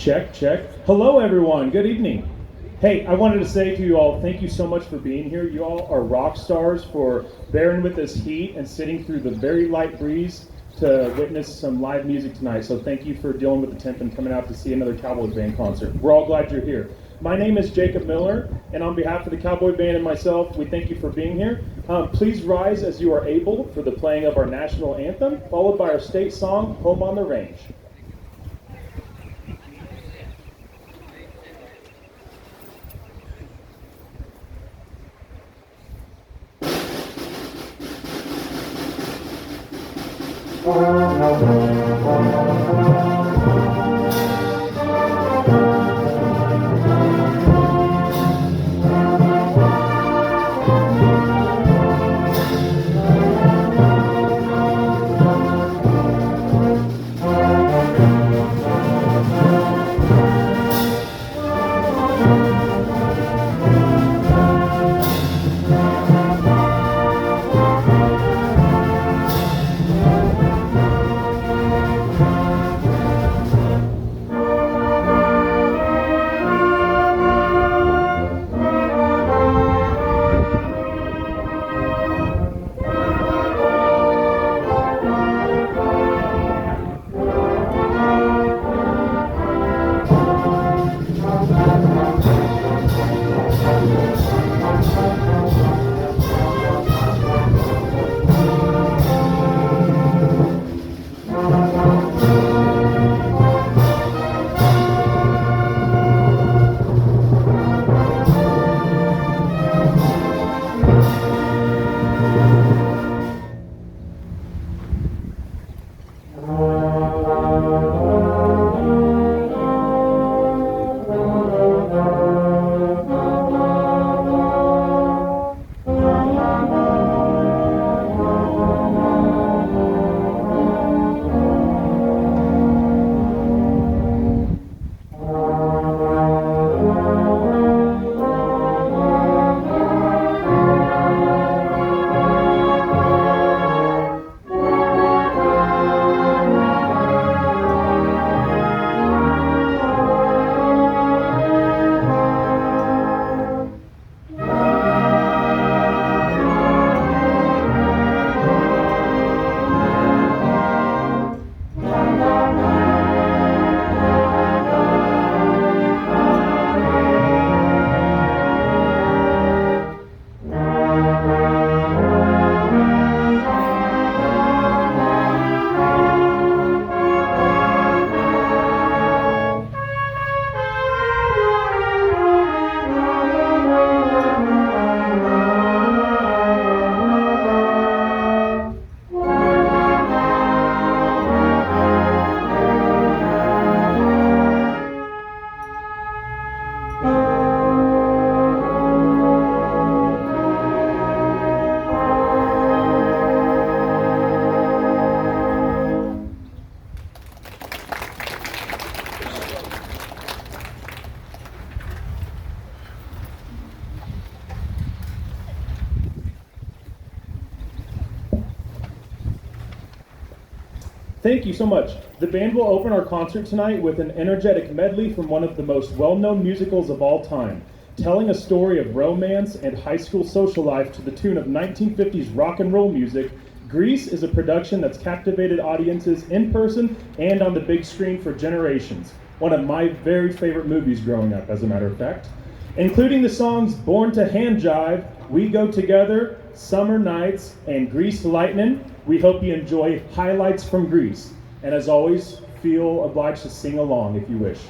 Check, check. Hello, everyone. Good evening. Hey, I wanted to say to you all, thank you so much for being here. You all are rock stars for bearing with this heat and sitting through the very light breeze to witness some live music tonight. So thank you for dealing with the temp and coming out to see another Cowboy Band concert. We're all glad you're here. My name is Jacob Miller, and on behalf of the Cowboy Band and myself, we thank you for being here. Please rise as you are able for the playing of our national anthem, followed by our state song, Home on the Range. Thank you so much. The band will open our concert tonight with an energetic medley from one of the most well-known musicals of all time, telling a story of romance and high school social life to the tune of 1950s rock and roll music. Grease is a production that's captivated audiences in person and on the big screen for generations. One of my very favorite movies growing up, as a matter of fact. Including the songs Born to Hand Jive, We Go Together, Summer Nights, and Grease Lightning. We hope you enjoy highlights from Grease. And as always, feel obliged to sing along if you wish.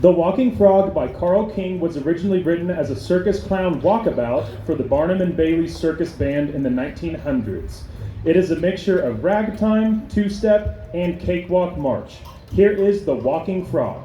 The Walking Frog by Carl King was originally written as a circus clown walkabout for the Barnum and Bailey Circus Band in the 1900s. It is a mixture of ragtime, two-step, and cakewalk march. Here is The Walking Frog.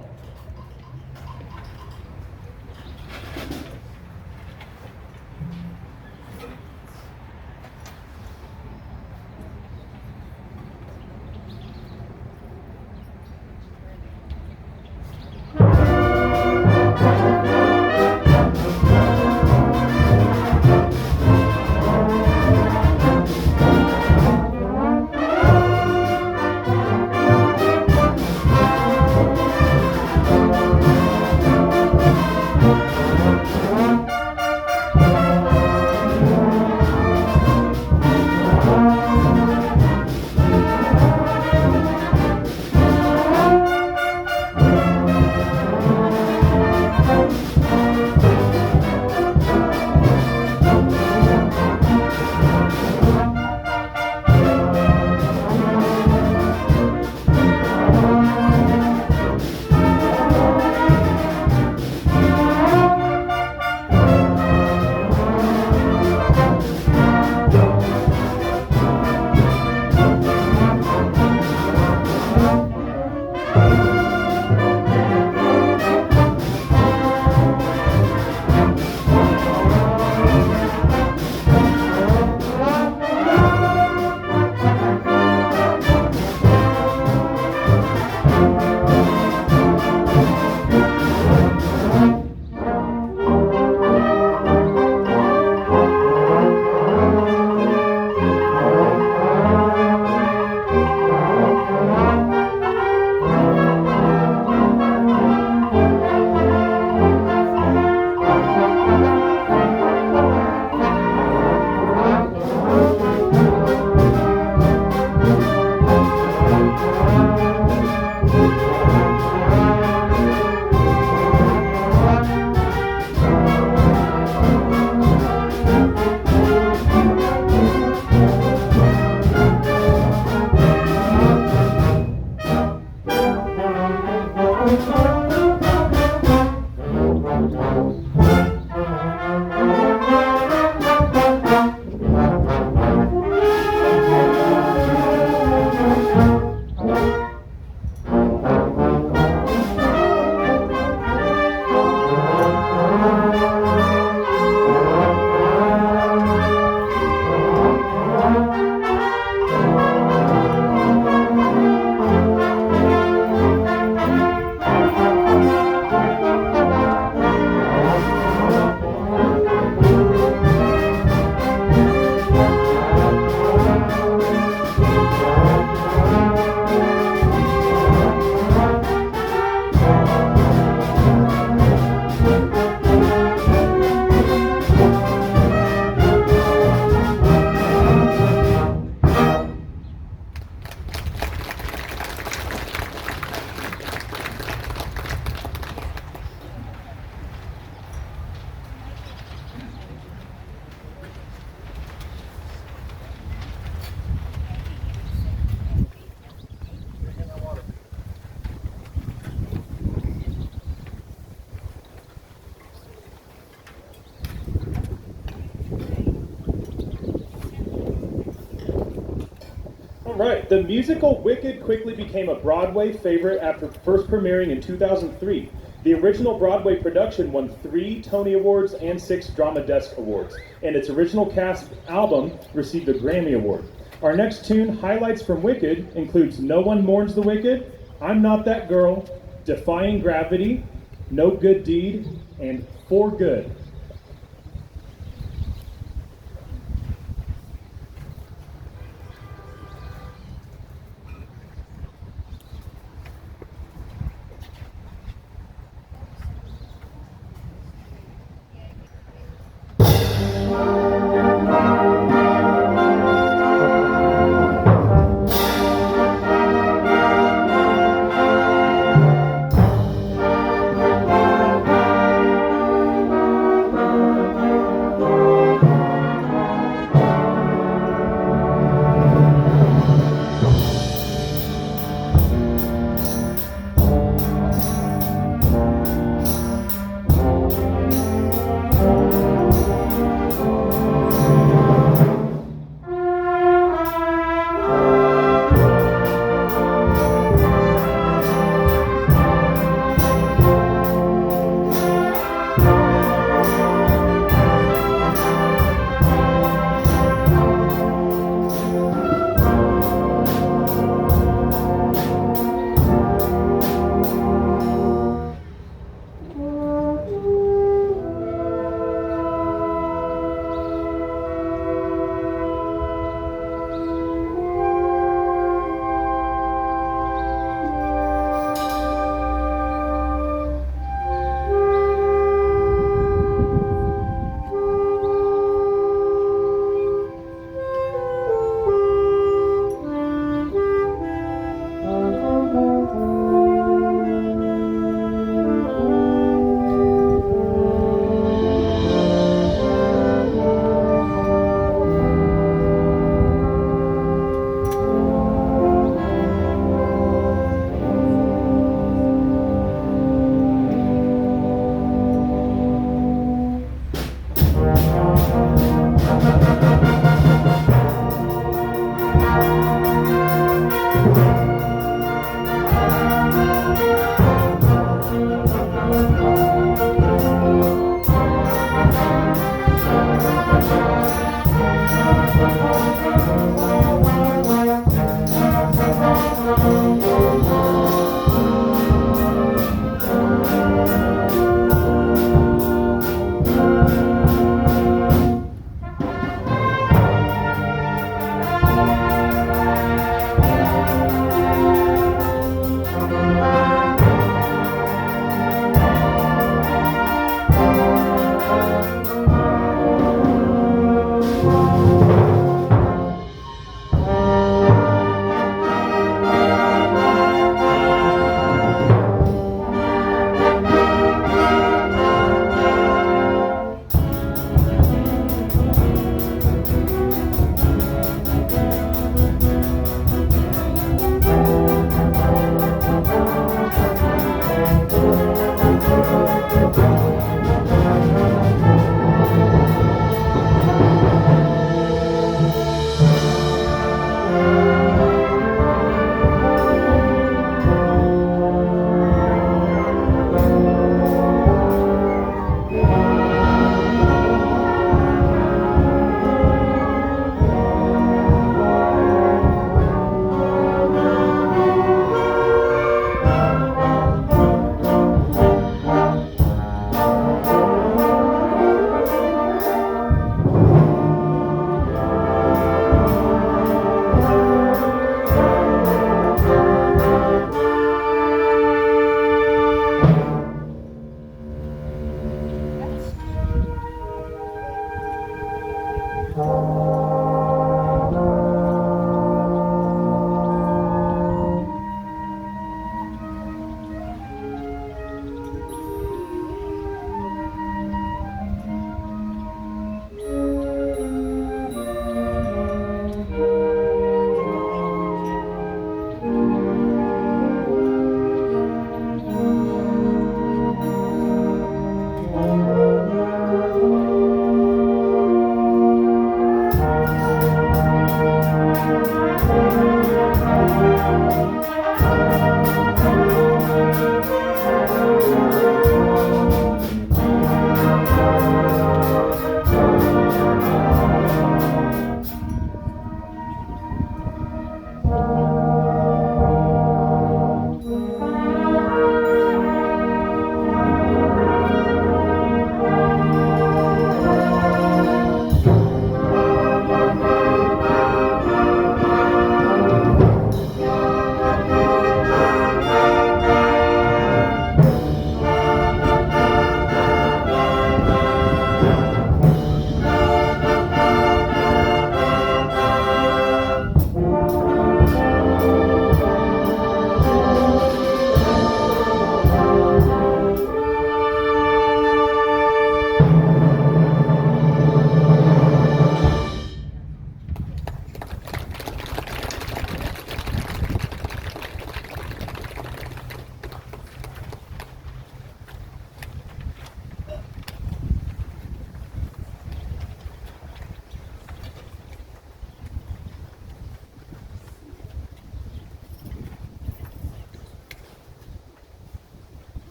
Right, the musical Wicked quickly became a Broadway favorite after first premiering in 2003. The original Broadway production won 3 Tony Awards and 6 Drama Desk Awards, and its original cast album received a Grammy Award. Our next tune, Highlights from Wicked, includes No One Mourns the Wicked, I'm Not That Girl, Defying Gravity, No Good Deed, and For Good.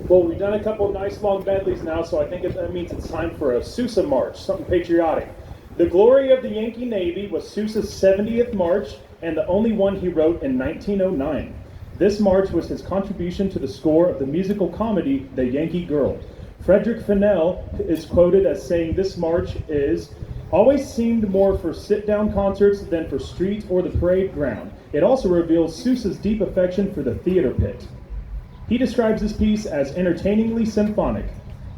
Well, we've done a couple of nice long medleys now, so I think that means it's time for a Sousa march, something patriotic. The Glory of the Yankee Navy was Sousa's 70th march and the only one he wrote in 1909. This march was his contribution to the score of the musical comedy The Yankee Girl. Frederick Fennell is quoted as saying this march is always seemed more for sit-down concerts than for street or the parade ground. It also reveals Sousa's deep affection for the theater pit. He describes this piece as entertainingly symphonic.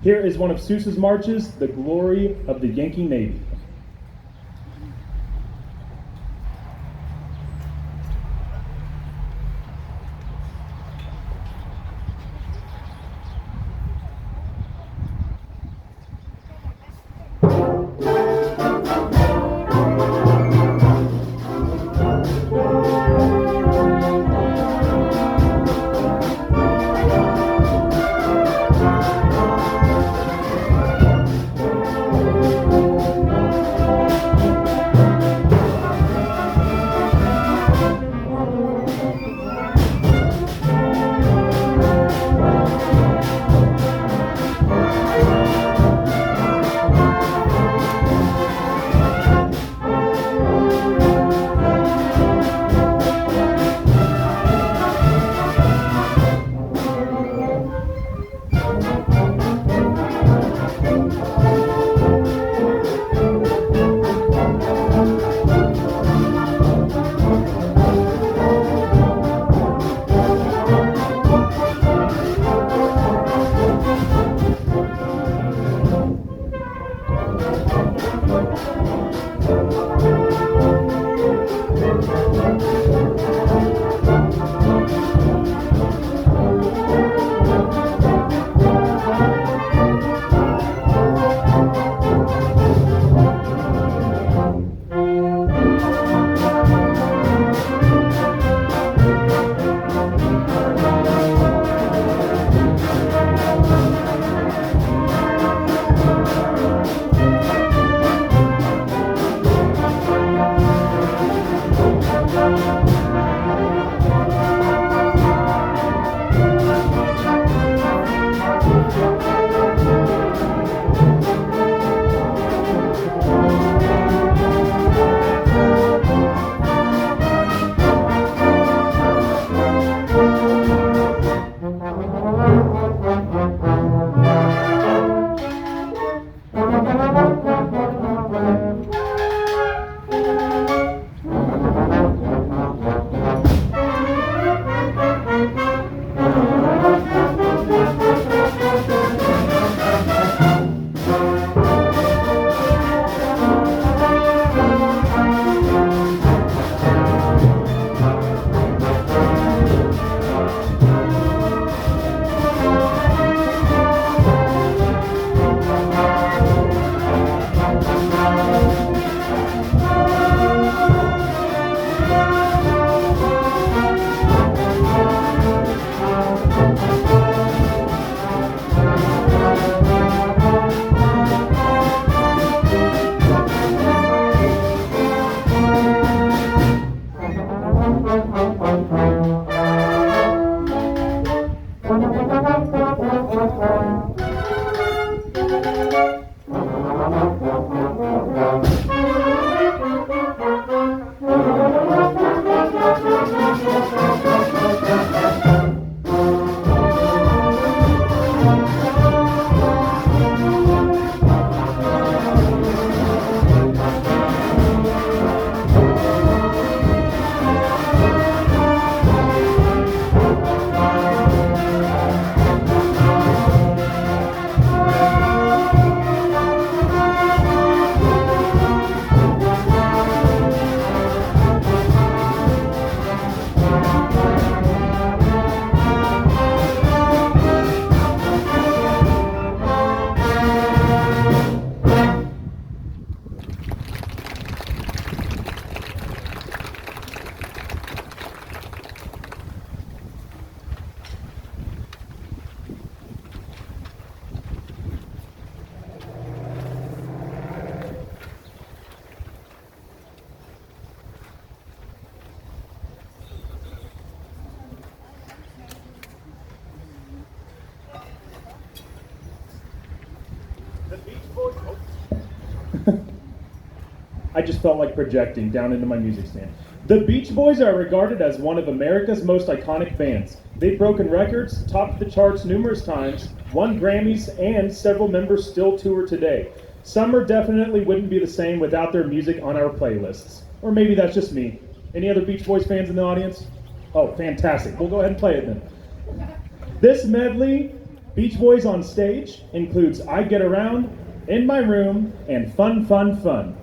Here is one of Sousa's marches, The Glory of the Yankee Navy. I just felt like projecting down into my music stand. The Beach Boys are regarded as one of America's most iconic bands. They've broken records, topped the charts numerous times, won Grammys, and several members still tour today. Summer definitely wouldn't be the same without their music on our playlists. Or maybe that's just me. Any other Beach Boys fans in the audience? Oh, fantastic. We'll go ahead and play it then. This medley, Beach Boys on Stage, includes I Get Around, In My Room, and Fun, Fun, Fun.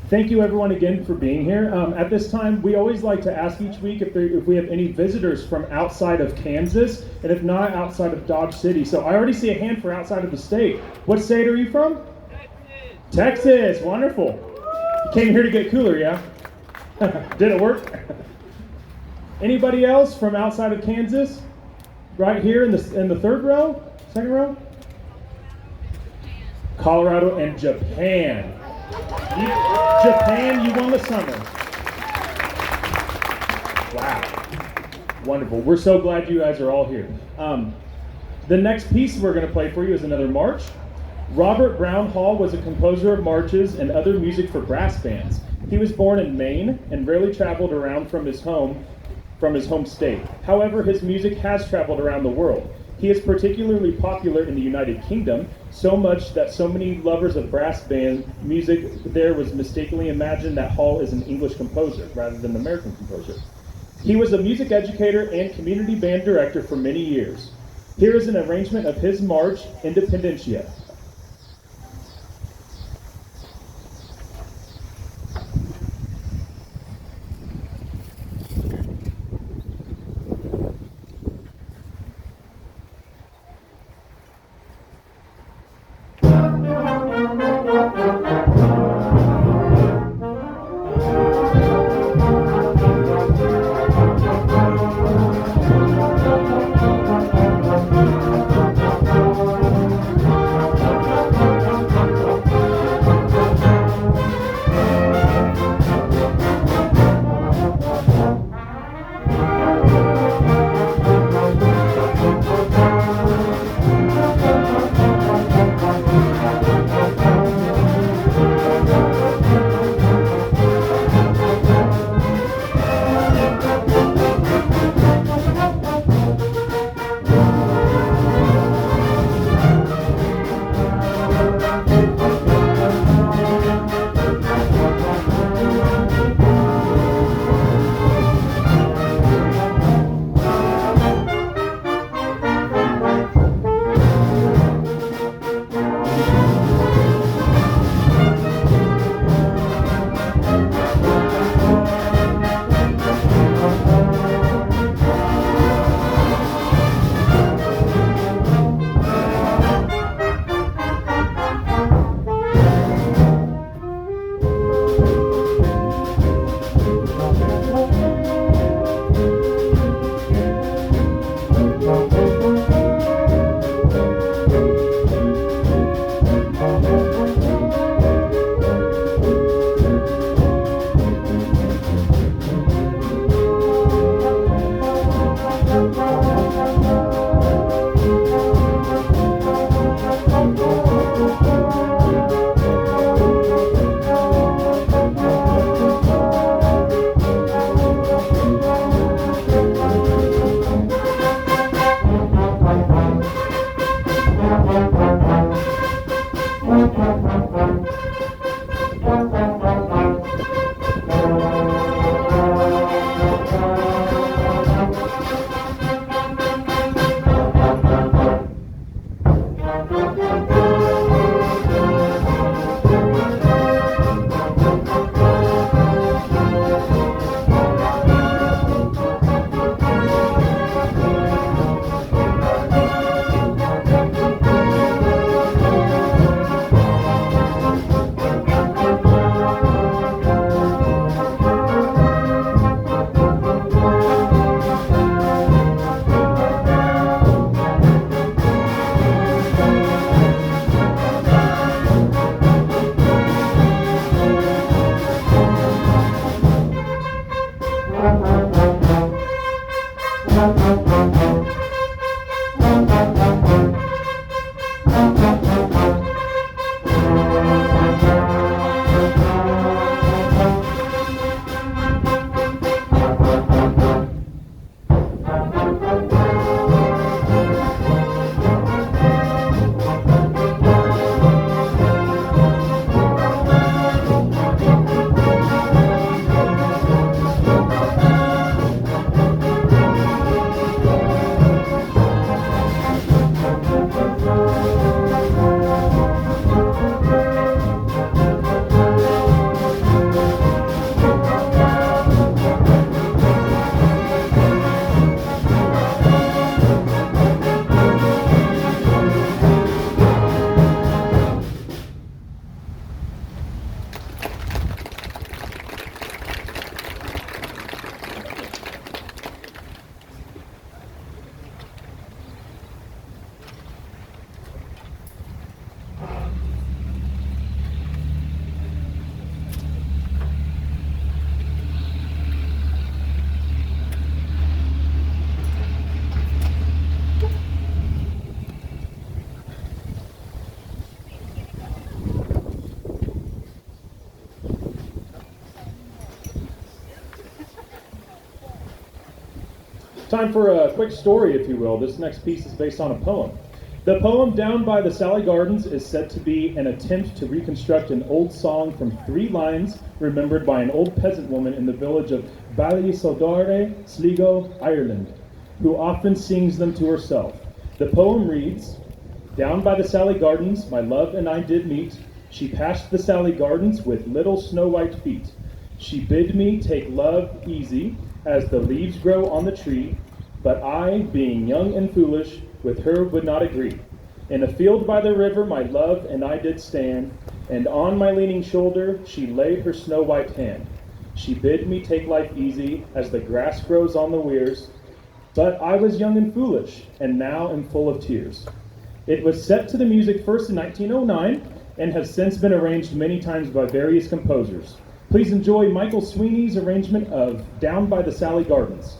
Thank you everyone again for being here. At this time, we always like to ask each week if we have any visitors from outside of Kansas, and if not, outside of Dodge City. So I already see a hand for outside of the state. What state are you from? Texas. Texas, wonderful. You came here to get cooler, yeah? Did it work? Anybody else from outside of Kansas? Right here in the third row? Second row? Colorado and Japan. Japan, you won the summer. Wow. Wonderful. We're so glad you guys are all here. The next piece we're going to play for you is another march. Robert Brown Hall was a composer of marches and other music for brass bands. He was born in Maine and rarely traveled around from his home state. However, his music has traveled around the world. He is particularly popular in the United Kingdom, so much that so many lovers of brass band music there was mistakenly imagined that Hall is an English composer rather than an American composer. He was a music educator and community band director for many years. Here is an arrangement of his march, Independentia. Time for a quick story, if you will. This next piece is based on a poem. The poem Down by the Salley Gardens is said to be an attempt to reconstruct an old song from 3 lines remembered by an old peasant woman in the village of Ballysoldare, Sligo, Ireland, who often sings them to herself. The poem reads, "Down by the Salley Gardens, my love and I did meet. She passed the Salley Gardens with little snow-white feet. She bid me take love easy, as the leaves grow on the tree, but I, being young and foolish, with her would not agree. In a field by the river my love and I did stand, and on my leaning shoulder she laid her snow-white hand. She bid me take life easy, as the grass grows on the weirs, but I was young and foolish, and now am full of tears." It was set to the music first in 1909, and has since been arranged many times by various composers. Please enjoy Michael Sweeney's arrangement of Down by the Salley Gardens.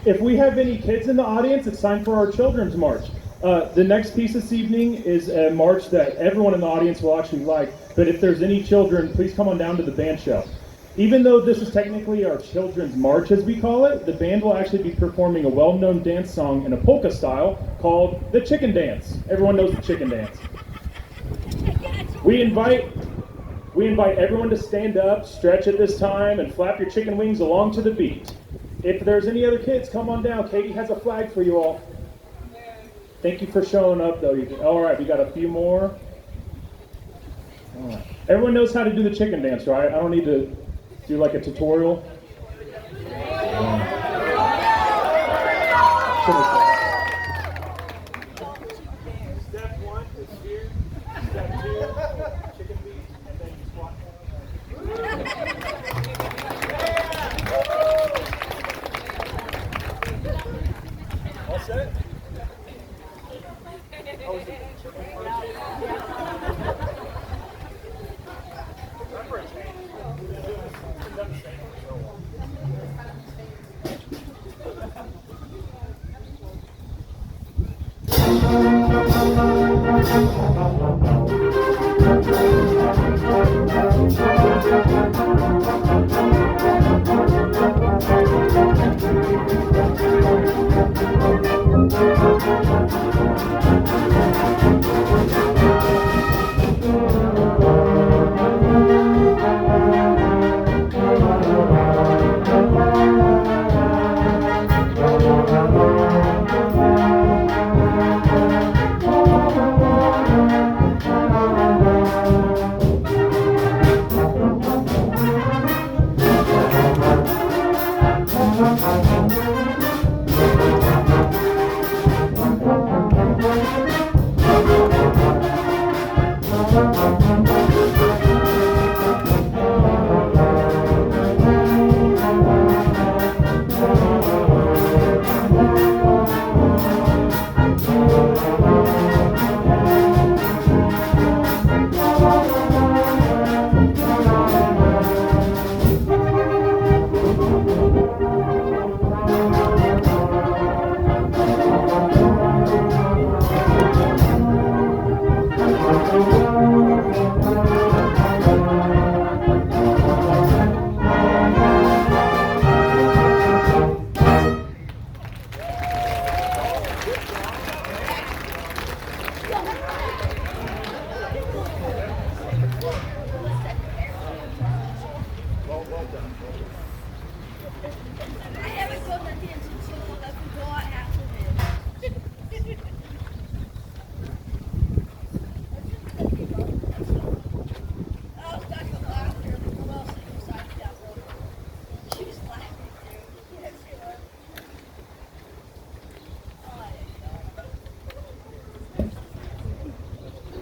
If we have any kids in the audience, it's time for our children's march. The next piece this evening is a march that everyone in the audience will actually like, but if there's any children, please come on down to the band show. Even though this is technically our children's march, as we call it, the band will actually be performing a well-known dance song in a polka style called the Chicken Dance. Everyone knows the Chicken Dance. We invite everyone to stand up, stretch at this time, and flap your chicken wings along to the beat. If there's any other kids, come on down. Katie has a flag for you all. Thank you for showing up, though. All right, we got a few more. All right. Everyone knows how to do the chicken dance, right? I don't need to do like a tutorial. Step 1 is here. Step 2, chicken feet, and then you squat. All set?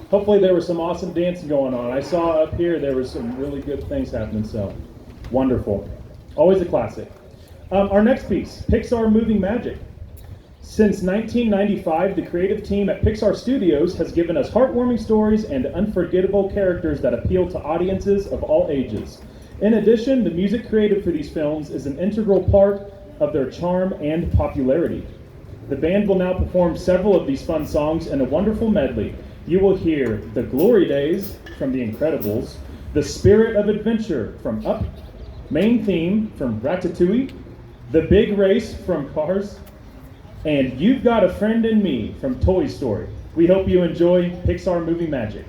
Hopefully there was some awesome dancing going on. I saw up here there was some really good things happening, so wonderful. Always a classic. Our next piece, Pixar Moving Magic. Since 1995, the creative team at Pixar Studios has given us heartwarming stories and unforgettable characters that appeal to audiences of all ages. In addition, the music created for these films is an integral part of their charm and popularity. The band will now perform several of these fun songs in a wonderful medley. You will hear The Glory Days from The Incredibles, The Spirit of Adventure from Up, Main Theme from Ratatouille, The Big Race from Cars, and You've Got a Friend in Me from Toy Story. We hope you enjoy Pixar Moving Magic.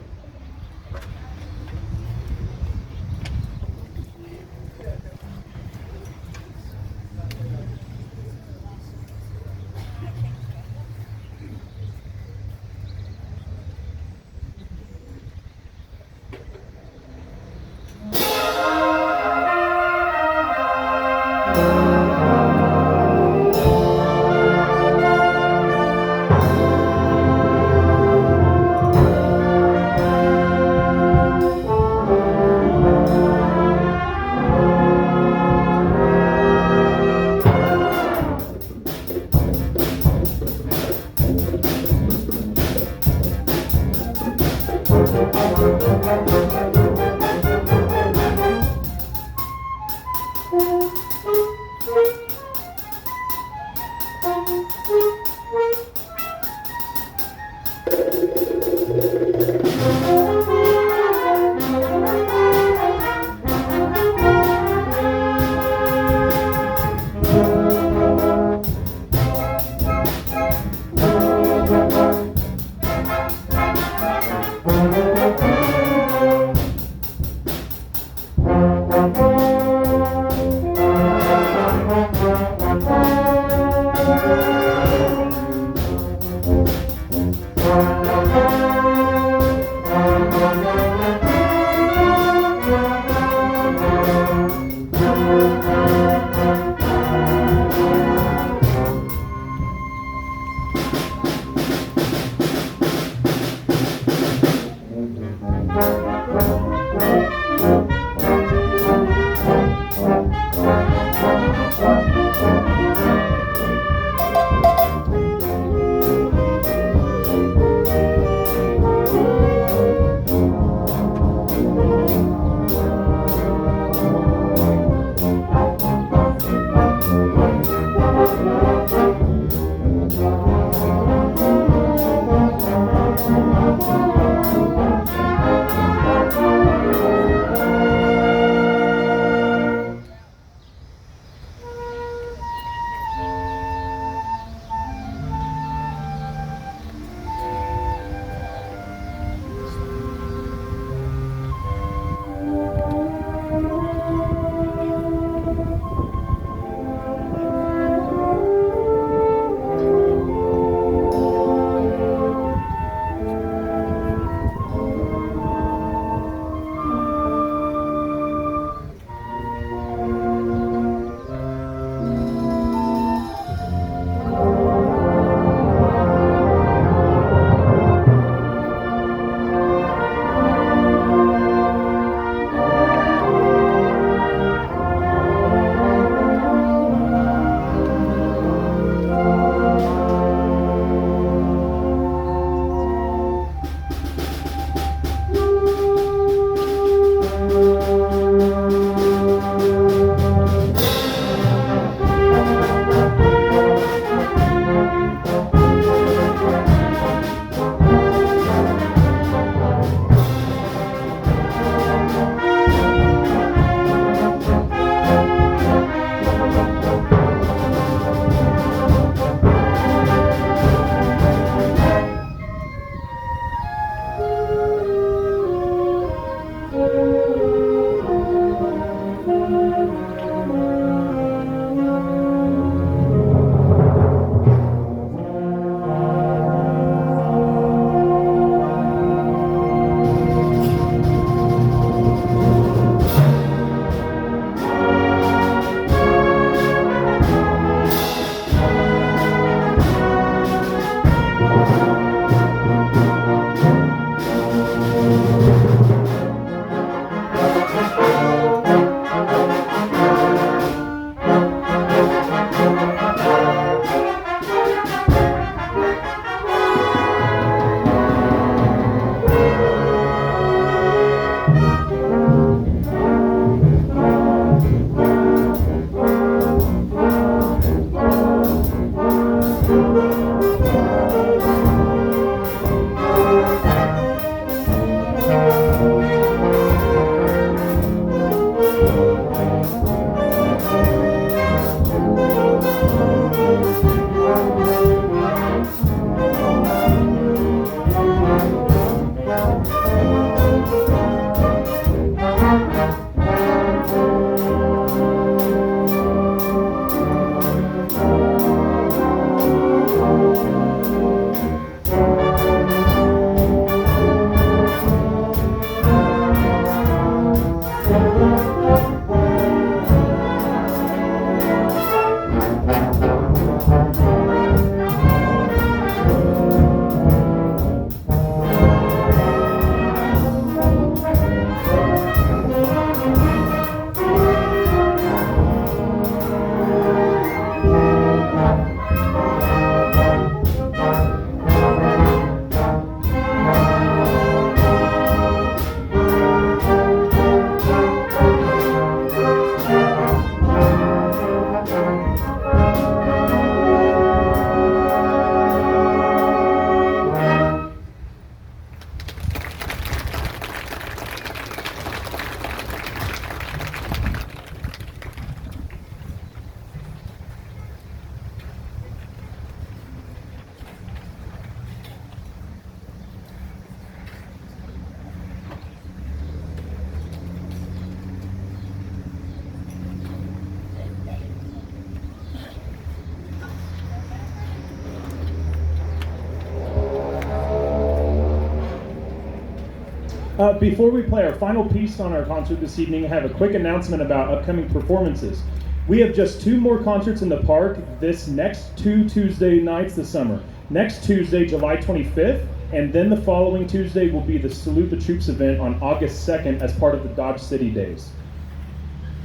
Before we play our final piece on our concert this evening, I have a quick announcement about upcoming performances. We have just 2 more concerts in the park this next 2 Tuesday nights this summer. Next Tuesday, July 25th, And then the following Tuesday will be the Salute the Troops event on August 2nd as part of the Dodge City Days.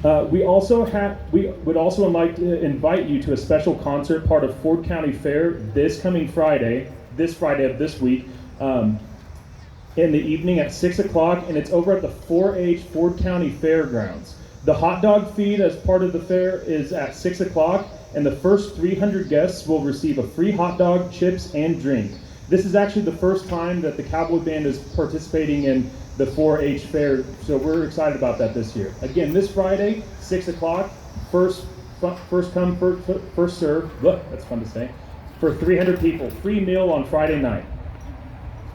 We would also like to invite you to a special concert, part of Ford County Fair, this Friday of this week, in the evening at 6 o'clock, and it's over at the 4-H Ford County Fairgrounds. The hot dog feed as part of the fair is at 6 o'clock, and the first 300 guests will receive a free hot dog, chips, and drink. This is actually the first time that the Cowboy Band is participating in the 4-H fair, so we're excited about that this year. Again, this Friday, 6 o'clock, first come, first serve, that's fun to say, for 300 people. Free meal on Friday night.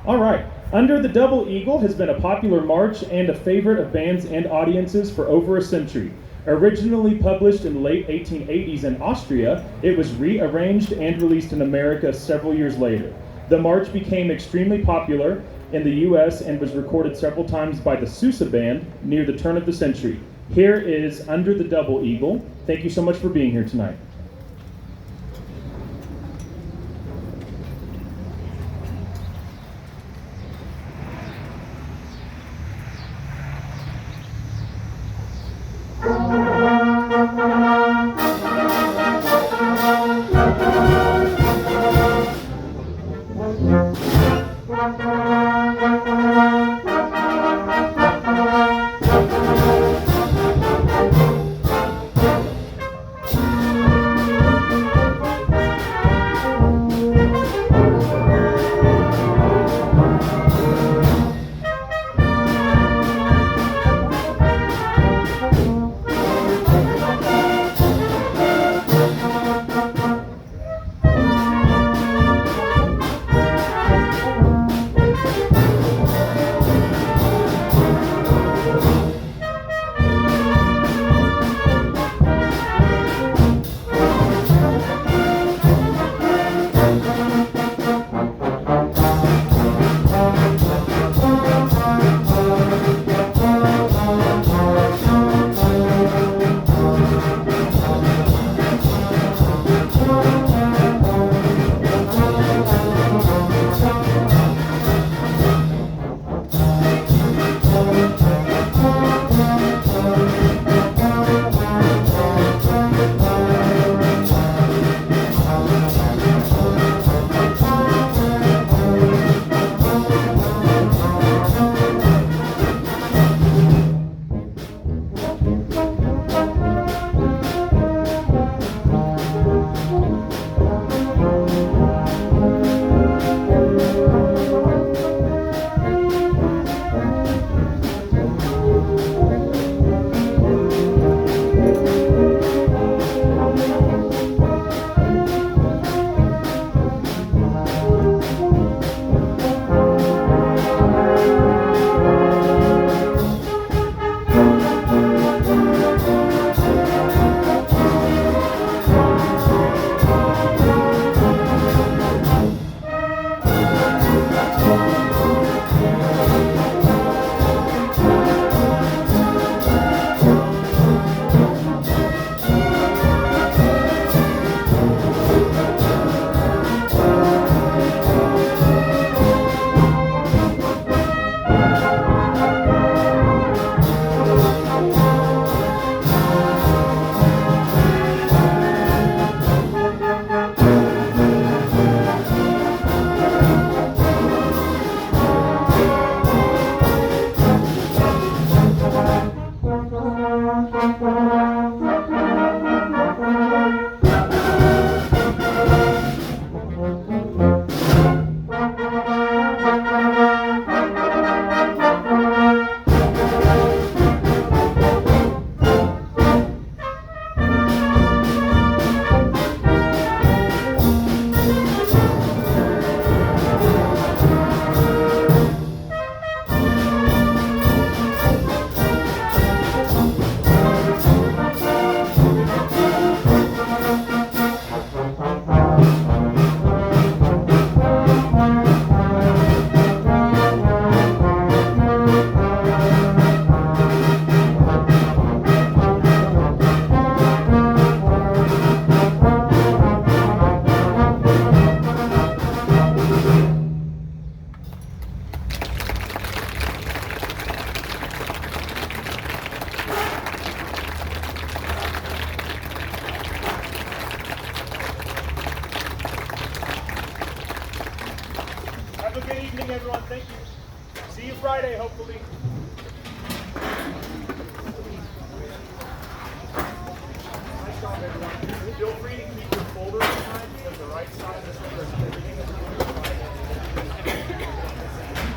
All right. Under the Double Eagle has been a popular march and a favorite of bands and audiences for over a century. Originally published in the late 1880s in Austria, it was rearranged and released in America several years later. The march became extremely popular in the U.S. and was recorded several times by the Sousa band near the turn of the century. Here is Under the Double Eagle. Thank you so much for being here tonight. evening, everyone. Thank you. See you Friday, hopefully. Nice job, everyone. Feel free to keep your folder in mind because the right side